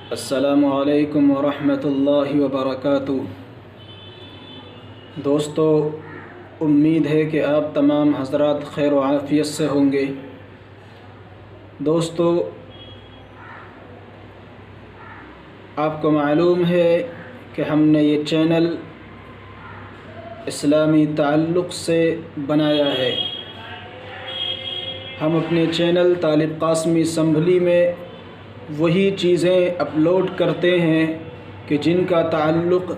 السلام علیکم ورحمۃ اللہ وبرکاتہ۔ دوستو، امید ہے کہ آپ تمام حضرات خیر و عافیت سے ہوں گے۔ دوستو، آپ کو معلوم ہے کہ ہم نے یہ چینل اسلامی تعلق سے بنایا ہے۔ ہم اپنے چینل طالب قاسمی اسمبلی میں وہی چیزیں اپلوڈ کرتے ہیں کہ جن کا تعلق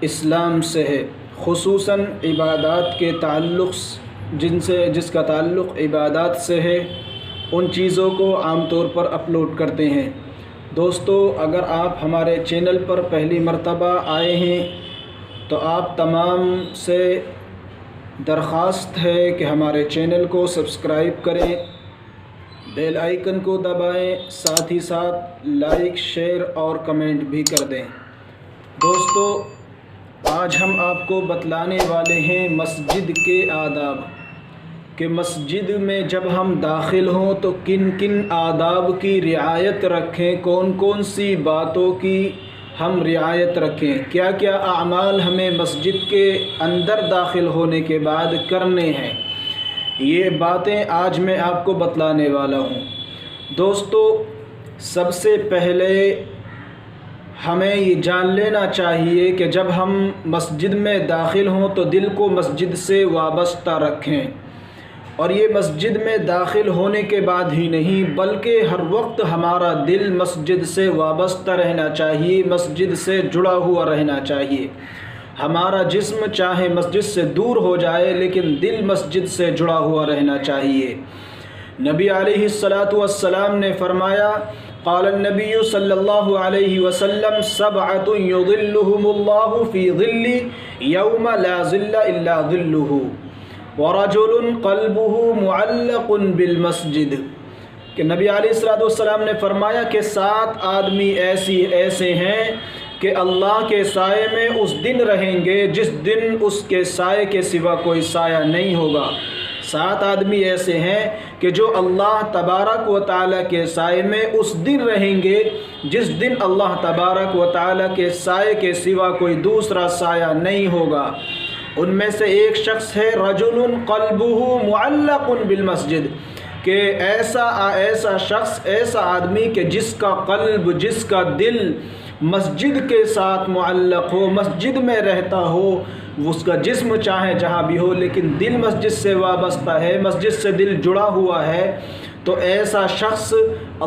اسلام سے ہے، خصوصاً عبادات کے تعلق جس کا تعلق عبادات سے ہے، ان چیزوں کو عام طور پر اپلوڈ کرتے ہیں۔ دوستو، اگر آپ ہمارے چینل پر پہلی مرتبہ آئے ہیں تو آپ تمام سے درخواست ہے کہ ہمارے چینل کو سبسکرائب کریں، بیل آئیکن کو دبائیں، ساتھ ہی ساتھ لائک، شیئر اور کمنٹ بھی کر دیں۔ دوستو، آج ہم آپ کو بتلانے والے ہیں مسجد کے آداب، کہ مسجد میں جب ہم داخل ہوں تو کن کن آداب کی رعایت رکھیں، کون کون سی باتوں کی ہم رعایت رکھیں، کیا کیا اعمال ہمیں مسجد کے اندر داخل ہونے کے بعد کرنے ہیں۔ یہ باتیں آج میں آپ کو بتلانے والا ہوں۔ دوستو، سب سے پہلے ہمیں یہ جان لینا چاہیے کہ جب ہم مسجد میں داخل ہوں تو دل کو مسجد سے وابستہ رکھیں، اور یہ مسجد میں داخل ہونے کے بعد ہی نہیں بلکہ ہر وقت ہمارا دل مسجد سے وابستہ رہنا چاہیے، مسجد سے جڑا ہوا رہنا چاہیے۔ ہمارا جسم چاہے مسجد سے دور ہو جائے لیکن دل مسجد سے جڑا ہوا رہنا چاہیے۔ نبی علیہ السلام نے فرمایا، قال النبی صلی اللہ علیہ وسلم، سبعۃ یظلھم اللہ فی ظلہ یوم لا ظل الا ظلہ، ورجل قلبہ معلق بالمسجد، کہ نبی علیہ السلام نے فرمایا کہ 7 آدمی ایسے ہیں کہ اللہ کے سائے میں اس دن رہیں گے جس دن اس کے سائے کے سوا کوئی سایہ نہیں ہوگا۔ 7 آدمی ایسے ہیں کہ جو اللہ تبارک و تعالیٰ کے سائے میں اس دن رہیں گے جس دن اللہ تبارک و تعالیٰ کے سائے کے سوا کوئی دوسرا سایہ نہیں ہوگا۔ ان میں سے ایک شخص ہے رجل قلبہ معلق بالمسجد، کہ ایسا شخص، ایسا آدمی کہ جس کا قلب، جس کا دل مسجد کے ساتھ معلق ہو، مسجد میں رہتا ہو، اس کا جسم چاہے جہاں بھی ہو لیکن دل مسجد سے وابستہ ہے، مسجد سے دل جڑا ہوا ہے، تو ایسا شخص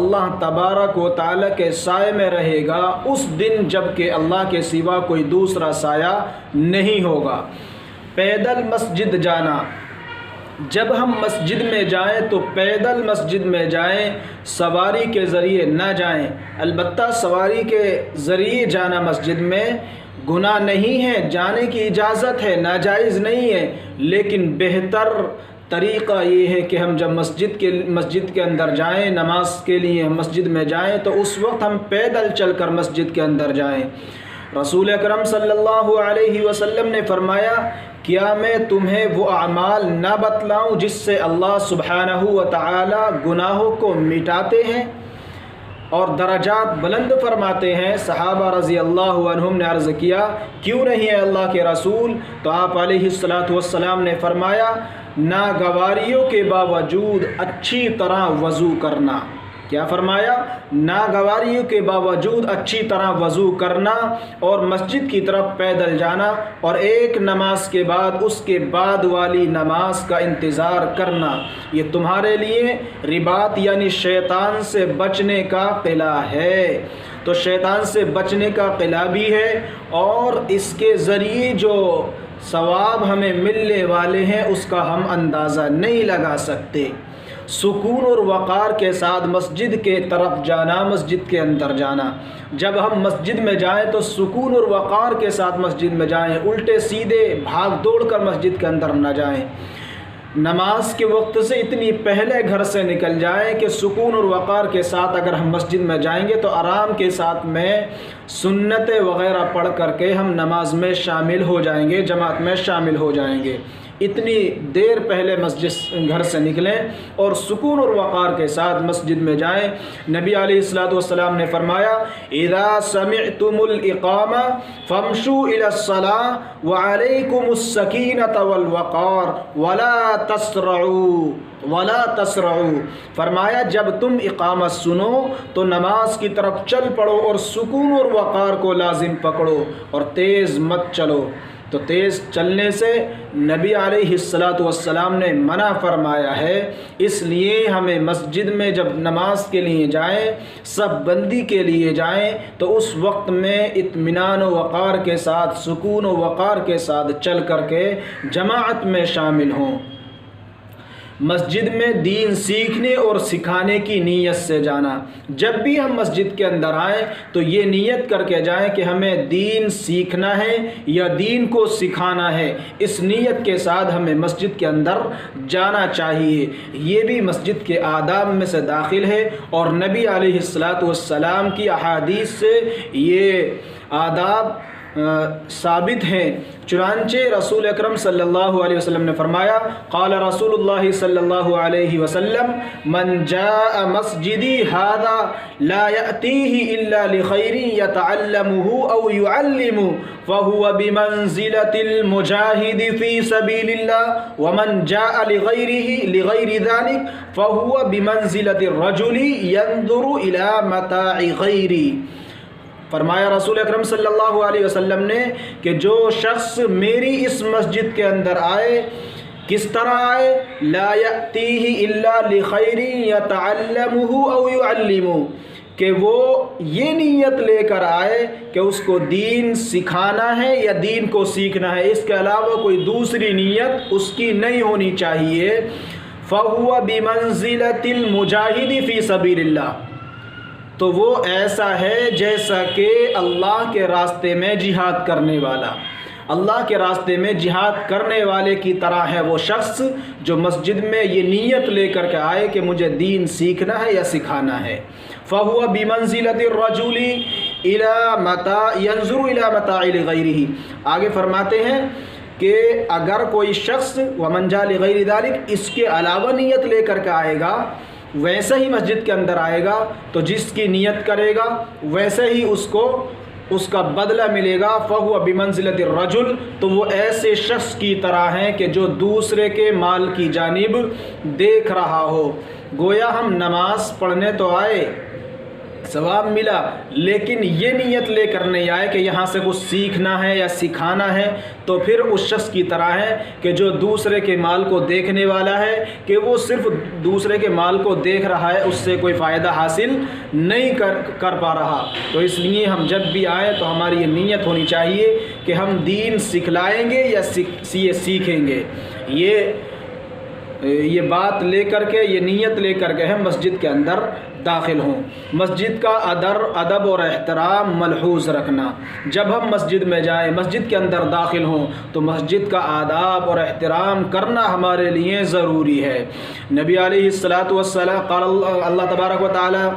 اللہ تبارک و تعالیٰ کے سائے میں رہے گا اس دن جب کہ اللہ کے سوا کوئی دوسرا سایہ نہیں ہوگا۔ پیدل مسجد جانا، جب ہم مسجد میں جائیں تو پیدل مسجد میں جائیں، سواری کے ذریعے نہ جائیں۔ البتہ سواری کے ذریعے جانا مسجد میں گناہ نہیں ہے، جانے کی اجازت ہے، ناجائز نہیں ہے، لیکن بہتر طریقہ یہ ہے کہ ہم جب مسجد کے اندر جائیں، نماز کے لیے مسجد میں جائیں تو اس وقت ہم پیدل چل کر مسجد کے اندر جائیں۔ رسول اکرم صلی اللہ علیہ وسلم نے فرمایا، کیا میں تمہیں وہ اعمال نہ بتلاؤں جس سے اللہ سبحانہ و تعالی گناہوں کو مٹاتے ہیں اور درجات بلند فرماتے ہیں؟ صحابہ رضی اللہ عنہم نے عرض کیا، کیوں نہیں ہے اللہ کے رسول؟ تو آپ علیہ السلام نے فرمایا، ناگواریوں کے باوجود اچھی طرح وضو کرنا۔ کیا فرمایا؟ ناگواریوں کے باوجود اچھی طرح وضو کرنا اور مسجد کی طرف پیدل جانا، اور ایک نماز کے بعد اس کے بعد والی نماز کا انتظار کرنا، یہ تمہارے لیے رباط یعنی شیطان سے بچنے کا قلعہ ہے۔ تو شیطان سے بچنے کا قلعہ بھی ہے، اور اس کے ذریعے جو ثواب ہمیں ملنے والے ہیں اس کا ہم اندازہ نہیں لگا سکتے۔ سکون اور وقار کے ساتھ مسجد کے طرف جانا، مسجد کے اندر جانا، جب ہم مسجد میں جائیں تو سکون اور وقار کے ساتھ مسجد میں جائیں، الٹے سیدھے بھاگ دوڑ کر مسجد کے اندر نہ جائیں۔ نماز کے وقت سے اتنی پہلے گھر سے نکل جائیں کہ سکون اور وقار کے ساتھ اگر ہم مسجد میں جائیں گے تو آرام کے ساتھ میں سنتیں وغیرہ پڑھ کر کے ہم نماز میں شامل ہو جائیں گے، جماعت میں شامل ہو جائیں گے۔ اتنی دیر پہلے مسجد گھر سے نکلیں اور سکون اور وقار کے ساتھ مسجد میں جائیں۔ نبی علیہ الصلوۃ والسلام نے فرمایا اذا سمعتم الاقامہ فامشوا الى الصلاۃ وعلیکم السکینۃ والوقار ولا تسرعوا فرمایا جب تم اقامت سنو تو نماز کی طرف چل پڑو اور سکون اور وقار کو لازم پکڑو اور تیز مت چلو۔ تو تیز چلنے سے نبی علیہ الصلوۃ والسلام نے منع فرمایا ہے، اس لیے ہمیں مسجد میں جب نماز کے لیے جائیں، صف بندی کے لیے جائیں تو اس وقت میں اطمینان و وقار کے ساتھ، سکون و وقار کے ساتھ چل کر کے جماعت میں شامل ہوں۔ مسجد میں دین سیکھنے اور سکھانے کی نیت سے جانا۔ جب بھی ہم مسجد کے اندر آئیں تو یہ نیت کر کے جائیں کہ ہمیں دین سیکھنا ہے یا دین کو سکھانا ہے، اس نیت کے ساتھ ہمیں مسجد کے اندر جانا چاہیے۔ یہ بھی مسجد کے آداب میں سے داخل ہے اور نبی علیہ الصلوۃ والسلام کی احادیث سے یہ آداب ثابت ہیں۔ چنانچہ رسول اکرم صلی اللہ علیہ وسلم نے فرمایا قال رسول اللہ صلی اللہ علیہ وسلم من جاء مسجدی هذا لا يأتيه الا لخير يتعلمه او يعلمه فهو بمنزلة المجاهد في سبيل الله ومن جاء لغير ذلك فهو بمنزلة الرجل ينظر الى متاع غيره۔ فرمایا رسول اکرم صلی اللہ علیہ وسلم نے کہ جو شخص میری اس مسجد کے اندر آئے، کس طرح آئے؟ لا یأتیہ الا لخیر یتعلمہ او یعلمہ، کہ وہ یہ نیت لے کر آئے کہ اس کو دین سکھانا ہے یا دین کو سیکھنا ہے، اس کے علاوہ کوئی دوسری نیت اس کی نہیں ہونی چاہیے۔ فَهُوَ بِمَنزِلَةِ الْمُجَاهِدِ فِي سَبِيلِ اللَّهِ، تو وہ ایسا ہے جیسا کہ اللہ کے راستے میں جہاد کرنے والا، اللہ کے راستے میں جہاد کرنے والے کی طرح ہے وہ شخص جو مسجد میں یہ نیت لے کر کے آئے کہ مجھے دین سیکھنا ہے یا سکھانا ہے۔ فَهُوَ بِمَنزِلَةِ الرَّجُلِ يَنظُرُ إِلَى مَتَاعِ غَيْرِهِ، آگے فرماتے ہیں کہ اگر کوئی شخص وَمَنْ جَاءَ لِغَيْرِ ذَلِكَ اس کے علاوہ نیت لے کر کے آئے گا، ویسے ہی مسجد کے اندر آئے گا تو جس کی نیت کرے گا ویسے ہی اس کو اس کا بدلہ ملے گا۔ فَهُوَ بِمَنزِلَةِ الرَّجُلِ، تو وہ ایسے شخص کی طرح ہیں کہ جو دوسرے کے مال کی جانب دیکھ رہا ہو۔ گویا ہم نماز پڑھنے تو آئے، ثواب ملا، لیکن یہ نیت لے کر نہیں آئے کہ یہاں سے کچھ سیکھنا ہے یا سکھانا ہے، تو پھر اس شخص کی طرح ہے کہ جو دوسرے کے مال کو دیکھنے والا ہے کہ وہ صرف دوسرے کے مال کو دیکھ رہا ہے، اس سے کوئی فائدہ حاصل نہیں کر پا رہا۔ تو اس لیے ہم جب بھی آئیں تو ہماری یہ نیت ہونی چاہیے کہ ہم دین سکھلائیں گے یا سیکھیں گے۔ یہ بات لے کر کے، یہ نیت لے کر کے ہم مسجد کے اندر داخل ہوں۔ مسجد کا ادب اور احترام ملحوظ رکھنا۔ جب ہم مسجد میں جائیں، مسجد کے اندر داخل ہوں تو مسجد کا آداب اور احترام کرنا ہمارے لیے ضروری ہے۔ نبی علیہ الصلوۃ والسلام قال اللہ تبارک و تعالی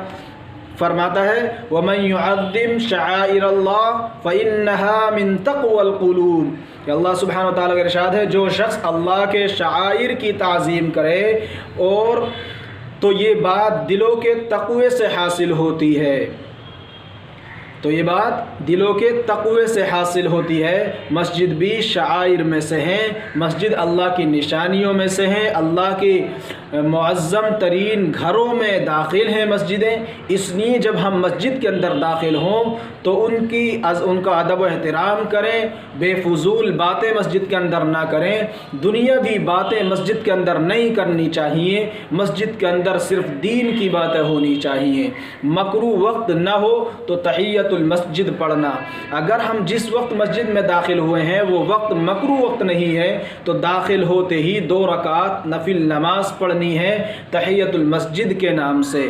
فرماتا ہے وَمَن يُعَظِّمْ شَعَائِرَ اللَّهِ فَإِنَّهَا مِن تَقْوَى الْقُلُوبِ، کہ اللہ سبحانہ وتعالیٰ کا ارشاد ہے جو شخص اللہ کے شعائر کی تعظیم کرے اور تو یہ بات دلوں کے تقوی سے حاصل ہوتی ہے، تو یہ بات دلوں کے تقوی سے حاصل ہوتی ہے۔ مسجد بھی شعائر میں سے ہیں، مسجد اللہ کی نشانیوں میں سے ہیں، اللہ کی معظم ترین گھروں میں داخل ہیں مسجدیں۔ اس لیے جب ہم مسجد کے اندر داخل ہوں تو ان کا ادب و احترام کریں، بے فضول باتیں مسجد کے اندر نہ کریں، دنیاوی باتیں مسجد کے اندر نہیں کرنی چاہیے، مسجد کے اندر صرف دین کی باتیں ہونی چاہیے۔ مکروہ وقت نہ ہو تو تحیۃ المسجد پڑھنا، اگر ہم جس وقت مسجد میں داخل ہوئے ہیں وہ وقت مکروہ وقت نہیں ہے تو داخل ہوتے ہی 2 رکعت نفل نماز پڑھنی ہے تحیۃ المسجد کے نام سے۔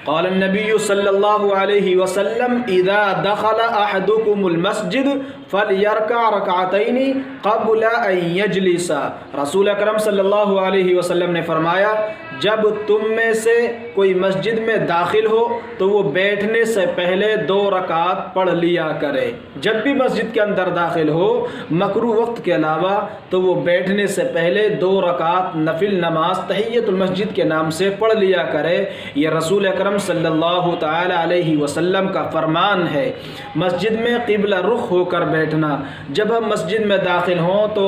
قال النبی صلی اللہ علیہ وسلم اذا دخل احدکم المسجد فلیرکع رکعتین قبل ان یجلس، رسول اکرم صلی اللہ علیہ وسلم نے فرمایا جب تم میں سے کوئی مسجد میں داخل ہو تو وہ بیٹھنے سے پہلے 2 رکعت پڑھ لیا کرے۔ جب بھی مسجد کے اندر داخل ہو مکروہ وقت کے علاوہ تو وہ بیٹھنے سے پہلے 2 رکعت نفل نماز تحیۃ المسجد کے نام سے پڑھ لیا کرے۔ یہ رسول اکرم صلی اللہ تعالی علیہ وسلم کا فرمان ہے۔ مسجد میں قبلہ رخ ہو کر بیٹھنا، جب ہم مسجد میں داخل ہوں تو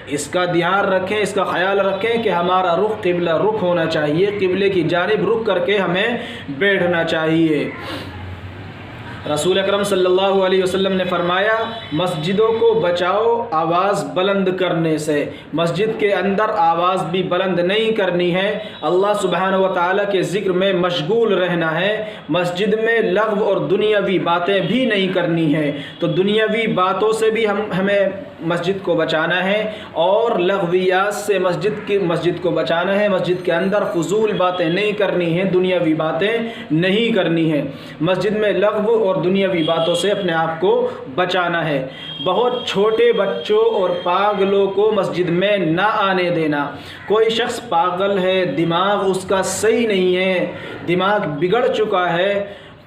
اس کا دھیان رکھیں، اس کا خیال رکھیں کہ ہمارا رخ قبلہ رخ ہونا چاہیے، قبلے کی جانب رخ کر کے ہمیں بیٹھنا چاہیے۔ رسول اکرم صلی اللہ علیہ وسلم نے فرمایا مسجدوں کو بچاؤ آواز بلند کرنے سے۔ مسجد کے اندر آواز بھی بلند نہیں کرنی ہے، اللہ سبحانہ و تعالیٰ کے ذکر میں مشغول رہنا ہے۔ مسجد میں لغو اور دنیاوی باتیں بھی نہیں کرنی ہے، تو دنیاوی باتوں سے بھی ہمیں مسجد کو بچانا ہے، اور لغویات سے مسجد کو بچانا ہے۔ مسجد کے اندر فضول باتیں نہیں کرنی ہیں، دنیاوی باتیں نہیں کرنی ہیں۔ مسجد میں لغو اور دنیاوی باتوں سے اپنے آپ کو بچانا ہے۔ بہت چھوٹے بچوں اور پاگلوں کو مسجد میں نہ آنے دینا۔ کوئی شخص پاگل ہے، دماغ اس کا صحیح نہیں ہے، دماغ بگڑ چکا ہے،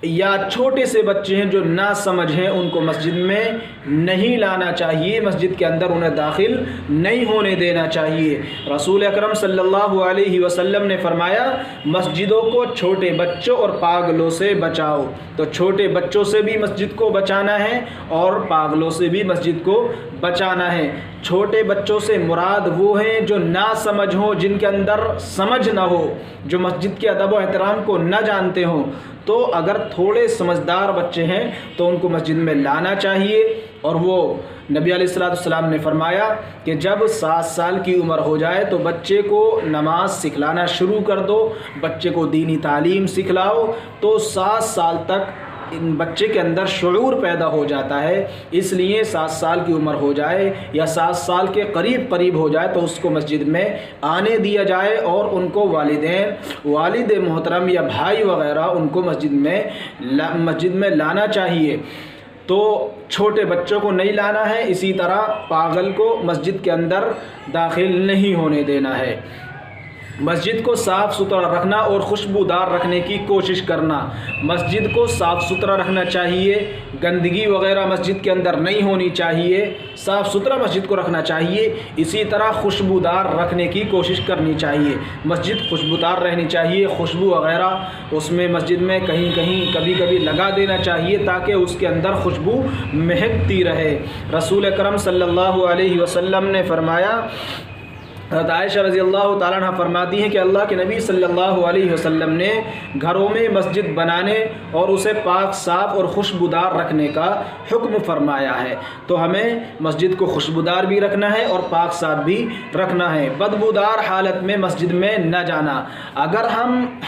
یا چھوٹے سے بچے ہیں جو نا سمجھ ہیں، ان کو مسجد میں نہیں لانا چاہیے، مسجد کے اندر انہیں داخل نہیں ہونے دینا چاہیے۔ رسول اکرم صلی اللہ علیہ وسلم نے فرمایا مسجدوں کو چھوٹے بچوں اور پاگلوں سے بچاؤ۔ تو چھوٹے بچوں سے بھی مسجد کو بچانا ہے اور پاگلوں سے بھی مسجد کو بچانا ہے۔ چھوٹے بچوں سے مراد وہ ہیں جو نا سمجھ ہوں، جن کے اندر سمجھ نہ ہو، جو مسجد کے ادب و احترام کو نہ جانتے ہوں۔ تو اگر تھوڑے سمجھدار بچے ہیں تو ان کو مسجد میں لانا چاہیے، اور وہ نبی علیہ السلام نے فرمایا کہ جب 7 سال کی عمر ہو جائے تو بچے کو نماز سکھلانا شروع کر دو، بچے کو دینی تعلیم سکھلاؤ، تو 7 سال تک ان بچے کے اندر شعور پیدا ہو جاتا ہے۔ اس لیے 7 سال کی عمر ہو جائے یا 7 سال کے قریب ہو جائے تو اس کو مسجد میں آنے دیا جائے، اور ان کو والد محترم یا بھائی وغیرہ ان کو مسجد میں لانا چاہیے۔ تو چھوٹے بچوں کو نہیں لانا ہے، اسی طرح پاگل کو مسجد کے اندر داخل نہیں ہونے دینا ہے۔ مسجد کو صاف ستھرا رکھنا اور خوشبودار رکھنے کی کوشش کرنا۔ مسجد کو صاف ستھرا رکھنا چاہیے، گندگی وغیرہ مسجد کے اندر نہیں ہونی چاہیے، صاف ستھرا مسجد کو رکھنا چاہیے۔ اسی طرح خوشبودار رکھنے کی کوشش کرنی چاہیے، مسجد خوشبودار رہنی چاہیے، خوشبو وغیرہ اس میں مسجد میں کبھی لگا دینا چاہیے تاکہ اس کے اندر خوشبو مہکتی رہے۔ رسول اکرم صلی اللہ علیہ وسلم نے فرمایا، حضرت عائشہ رضی اللہ تعالیٰ عنہ فرماتی ہیں کہ اللہ کے نبی صلی اللہ علیہ وسلم نے گھروں میں مسجد بنانے اور اسے پاک صاف اور خوشبودار رکھنے کا حکم فرمایا ہے۔ تو ہمیں مسجد کو خوشبودار بھی رکھنا ہے اور پاک صاف بھی رکھنا ہے۔ بدبودار حالت میں مسجد میں نہ جانا۔ اگر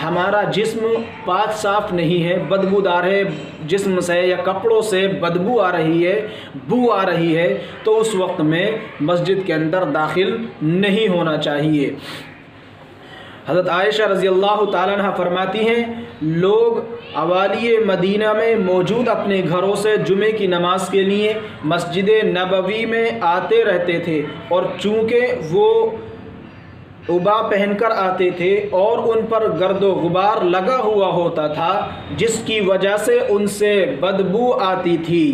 ہمارا جسم پاک صاف نہیں ہے، بدبودار ہے، جسم سے یا کپڑوں سے بدبو آ رہی ہے، بو آ رہی ہے، تو اس وقت میں مسجد کے اندر داخل نہیں ہونا چاہیے۔ حضرت عائشہ رضی اللہ تعالیٰ عنہ فرماتی ہیں لوگ اوالی مدینہ میں موجود اپنے گھروں سے جمعے کی نماز کے لیے مسجد نبوی میں آتے رہتے تھے، اور چونکہ وہ عبا پہن کر آتے تھے اور ان پر گرد و غبار لگا ہوا ہوتا تھا، جس کی وجہ سے ان سے بدبو آتی تھی،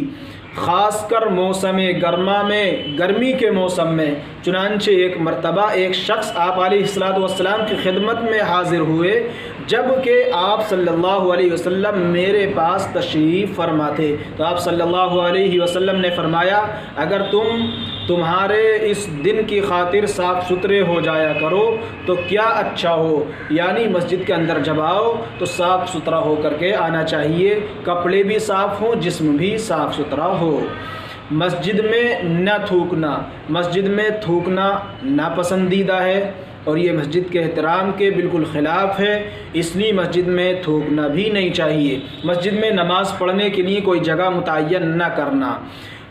خاص کر موسم گرما میں، گرمی کے موسم میں۔ چنانچہ ایک مرتبہ ایک شخص آپ علیہ السلام کی خدمت میں حاضر ہوئے، جب کہ آپ صلی اللہ علیہ وسلم میرے پاس تشریف فرما تھے۔ تو آپ صلی اللہ علیہ وسلم نے فرمایا اگر تمہارے اس دن کی خاطر صاف ستھرے ہو جایا کرو تو کیا اچھا ہو، یعنی مسجد کے اندر جب آؤ تو صاف ستھرا ہو کر کے آنا چاہیے، کپڑے بھی صاف ہوں، جسم بھی صاف ستھرا ہو۔ مسجد میں نہ تھوکنا، مسجد میں تھوکنا ناپسندیدہ ہے اور یہ مسجد کے احترام کے بالکل خلاف ہے، اس لیے مسجد میں تھوکنا بھی نہیں چاہیے۔ مسجد میں نماز پڑھنے کے لیے کوئی جگہ متعین نہ کرنا،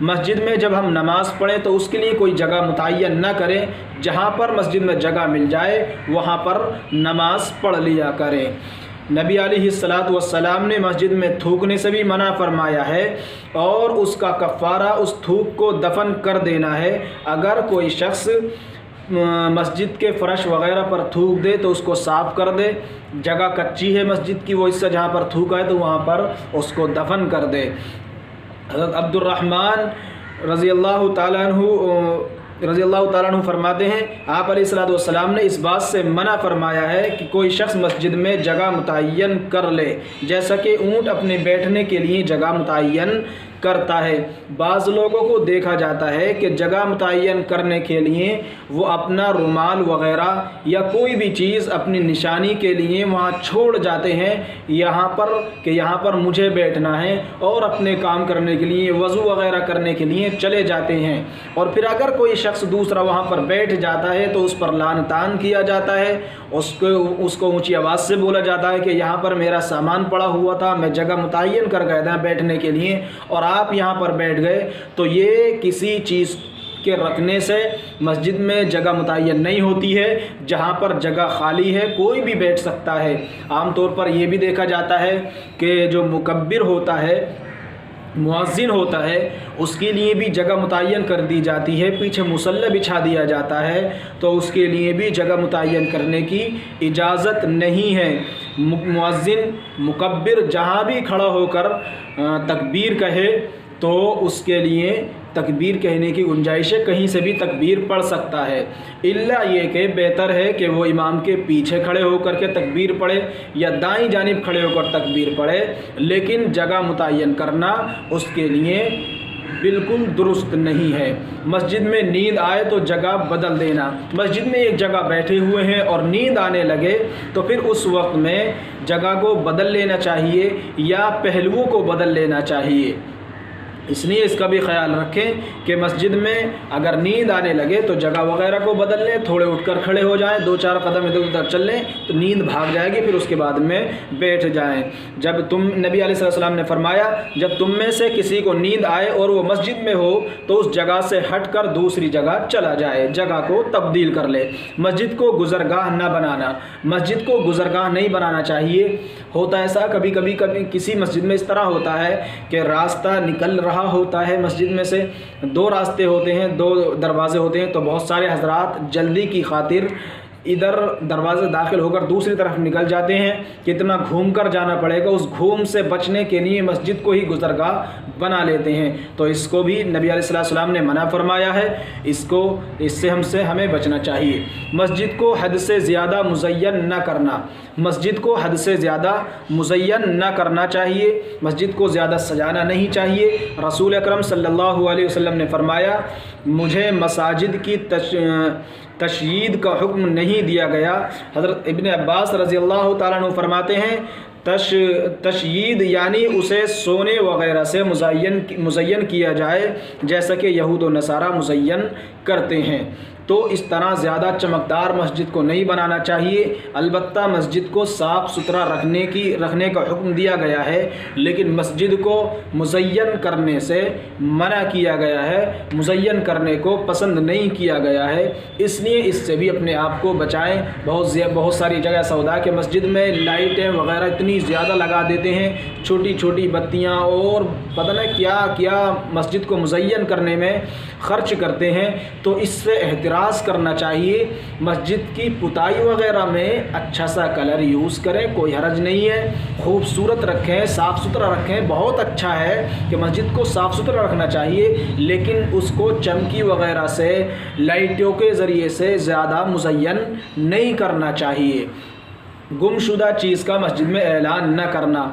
مسجد میں جب ہم نماز پڑھیں تو اس کے لیے کوئی جگہ متعین نہ کریں، جہاں پر مسجد میں جگہ مل جائے وہاں پر نماز پڑھ لیا کریں۔ نبی علیہ السلام نے مسجد میں تھوکنے سے بھی منع فرمایا ہے، اور اس کا کفارہ اس تھوک کو دفن کر دینا ہے۔ اگر کوئی شخص مسجد کے فرش وغیرہ پر تھوک دے تو اس کو صاف کر دے، جگہ کچی ہے مسجد کی وہ حصہ جہاں پر تھوکا ہے تو وہاں پر اس کو دفن کر دے۔ حضرت عبد الرحمن رضی اللہ تعالیٰ عنہ فرماتے ہیں آپ علیہ الصلوۃ والسلام نے اس بات سے منع فرمایا ہے کہ کوئی شخص مسجد میں جگہ متعین کر لے، جیسا کہ اونٹ اپنے بیٹھنے کے لیے جگہ متعین کرتا ہے۔ بعض لوگوں کو دیکھا جاتا ہے کہ جگہ متعین کرنے کے لیے وہ اپنا رومال وغیرہ یا کوئی بھی چیز اپنی نشانی کے لیے وہاں چھوڑ جاتے ہیں یہاں پر مجھے بیٹھنا ہے، اور اپنے کام کرنے کے لیے وضو وغیرہ کرنے کے لیے چلے جاتے ہیں، اور پھر اگر کوئی شخص دوسرا وہاں پر بیٹھ جاتا ہے تو اس پر لعن طعن کیا جاتا ہے، اس کو اونچی آواز سے بولا جاتا ہے کہ یہاں پر میرا سامان پڑا ہوا تھا، میں جگہ متعین کر گیا تھا بیٹھنے کے لیے اور آپ یہاں پر بیٹھ گئے، تو یہ کسی چیز کے رکھنے سے مسجد میں جگہ متعین نہیں ہوتی ہے۔ جہاں پر جگہ خالی ہے کوئی بھی بیٹھ سکتا ہے۔ عام طور پر یہ بھی دیکھا جاتا ہے کہ جو مکبر ہوتا ہے، مؤذن ہوتا ہے، اس کے لیے بھی جگہ متعین کر دی جاتی ہے، پیچھے مصلی بچھا دیا جاتا ہے، تو اس کے لیے بھی جگہ متعین کرنے کی اجازت نہیں ہے۔ مؤذن مکبر جہاں بھی کھڑا ہو کر تکبیر کہے تو اس کے لیے تکبیر کہنے کی گنجائش ہے، کہیں سے بھی تکبیر پڑھ سکتا ہے، الا یہ کہ بہتر ہے کہ وہ امام کے پیچھے کھڑے ہو کر کے تکبیر پڑھے یا دائیں جانب کھڑے ہو کر تکبیر پڑھے، لیکن جگہ متعین کرنا اس کے لیے بالکل درست نہیں ہے۔ مسجد میں نیند آئے تو جگہ بدل دینا، مسجد میں ایک جگہ بیٹھے ہوئے ہیں اور نیند آنے لگے تو پھر اس وقت میں جگہ کو بدل لینا چاہیے یا پہلوؤں کو بدل لینا چاہیے۔ اس لیے اس کا بھی خیال رکھیں کہ مسجد میں اگر نیند آنے لگے تو جگہ وغیرہ کو بدل لیں، تھوڑے اٹھ کر کھڑے ہو جائیں، 2-4 قدم ادھر ادھر چل لیں تو نیند بھاگ جائے گی، پھر اس کے بعد میں بیٹھ جائیں۔ نبی علیہ السلام نے فرمایا جب تم میں سے کسی کو نیند آئے اور وہ مسجد میں ہو تو اس جگہ سے ہٹ کر دوسری جگہ چلا جائے، جگہ کو تبدیل کر لے۔ مسجد کو گزرگاہ نہ بنانا، مسجد کو گزرگاہ نہیں بنانا چاہیے۔ ہوتا ایسا کبھی کسی مسجد میں اس طرح ہوتا ہے کہ راستہ نکل رہا ہوتا ہے، مسجد میں سے 2 راستے ہوتے ہیں، 2 دروازے ہوتے ہیں، تو بہت سارے حضرات جلدی کی خاطر ادھر دروازے داخل ہو کر دوسری طرف نکل جاتے ہیں، کتنا گھوم کر جانا پڑے گا، اس گھوم سے بچنے کے لیے مسجد کو ہی گزرگاہ بنا لیتے ہیں، تو اس کو بھی نبی علیہ السلام نے منع فرمایا ہے، اس سے ہمیں بچنا چاہیے۔ مسجد کو حد سے زیادہ مزین نہ کرنا، مسجد کو حد سے زیادہ مزین نہ کرنا چاہیے، مسجد کو زیادہ سجانا نہیں چاہیے۔ رسول اکرم صلی اللہ علیہ وسلم نے فرمایا مجھے مساجد کی تشیید کا حکم نہیں دیا گیا۔ حضرت ابن عباس رضی اللہ تعالیٰ عنہ فرماتے ہیں تشیید یعنی اسے سونے وغیرہ سے مزین کیا جائے جیسا کہ یہود و نصارہ مزین کرتے ہیں، تو اس طرح زیادہ چمکدار مسجد کو نہیں بنانا چاہیے۔ البتہ مسجد کو صاف ستھرا رکھنے کا حکم دیا گیا ہے، لیکن مسجد کو مزین کرنے سے منع کیا گیا ہے، مزین کرنے کو پسند نہیں کیا گیا ہے، اس لیے اس سے بھی اپنے آپ کو بچائیں۔ بہت ساری جگہ ایسا ہوتا ہے کہ مسجد میں لائٹیں وغیرہ اتنی زیادہ لگا دیتے ہیں، چھوٹی چھوٹی بتیاں اور پتہ نہیں کیا مسجد کو مزین کرنے میں خرچ کرتے ہیں، تو اس سے احتراز کرنا چاہیے۔ مسجد کی پتائی وغیرہ میں اچھا سا کلر یوز کریں، کوئی حرج نہیں ہے، خوبصورت رکھیں، صاف ستھرا رکھیں، بہت اچھا ہے کہ مسجد کو صاف ستھرا رکھنا چاہیے، لیکن اس کو چمکی وغیرہ سے لائٹوں کے ذریعے سے زیادہ مزین نہیں کرنا چاہیے۔ گمشدہ چیز کا مسجد میں اعلان نہ کرنا،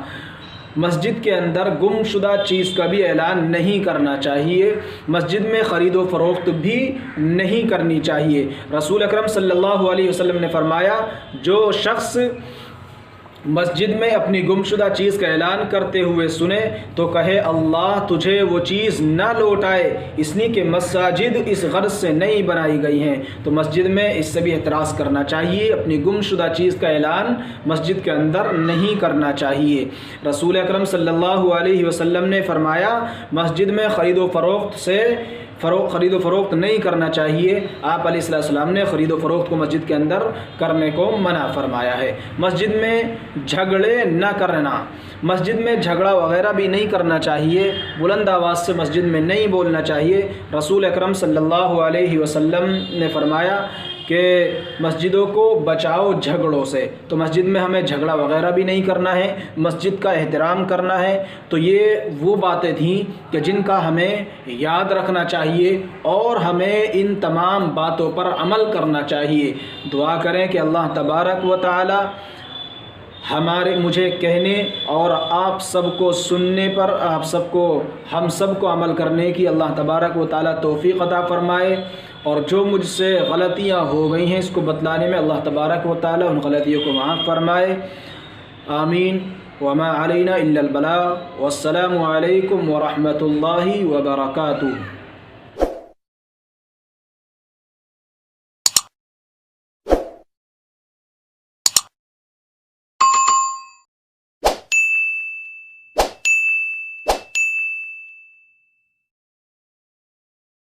مسجد کے اندر گم شدہ چیز کا بھی اعلان نہیں کرنا چاہیے، مسجد میں خرید و فروخت بھی نہیں کرنی چاہیے۔ رسول اکرم صلی اللہ علیہ وسلم نے فرمایا جو شخص مسجد میں اپنی گمشدہ چیز کا اعلان کرتے ہوئے سنے تو کہے اللہ تجھے وہ چیز نہ لوٹائے، اس لیے کہ مساجد اس غرض سے نہیں بنائی گئی ہیں، تو مسجد میں اس سے بھی احتراز کرنا چاہیے، اپنی گمشدہ چیز کا اعلان مسجد کے اندر نہیں کرنا چاہیے۔ رسول اکرم صلی اللہ علیہ وسلم نے فرمایا مسجد میں خرید و فروخت نہیں کرنا چاہیے، آپ علیہ السلام نے خرید و فروخت کو مسجد کے اندر کرنے کو منع فرمایا ہے۔ مسجد میں جھگڑے نہ کرنا، مسجد میں جھگڑا وغیرہ بھی نہیں کرنا چاہیے، بلند آواز سے مسجد میں نہیں بولنا چاہیے۔ رسول اکرم صلی اللہ علیہ وسلم نے فرمایا کہ مسجدوں کو بچاؤ جھگڑوں سے، تو مسجد میں ہمیں جھگڑا وغیرہ بھی نہیں کرنا ہے، مسجد کا احترام کرنا ہے۔ تو یہ وہ باتیں تھیں کہ جن کا ہمیں یاد رکھنا چاہیے اور ہمیں ان تمام باتوں پر عمل کرنا چاہیے۔ دعا کریں کہ اللہ تبارک و تعالی مجھے کہنے اور آپ سب کو سننے پر ہم سب کو عمل کرنے کی اللہ تبارک و تعالی توفیق عطا فرمائے، اور جو مجھ سے غلطیاں ہو گئی ہیں اس کو بتلانے میں اللہ تبارک و تعالی ان غلطیوں کو معاف فرمائے۔ آمین۔ وما علینا الا البلاغ، والسلام علیکم ورحمۃ اللہ وبرکاتہ۔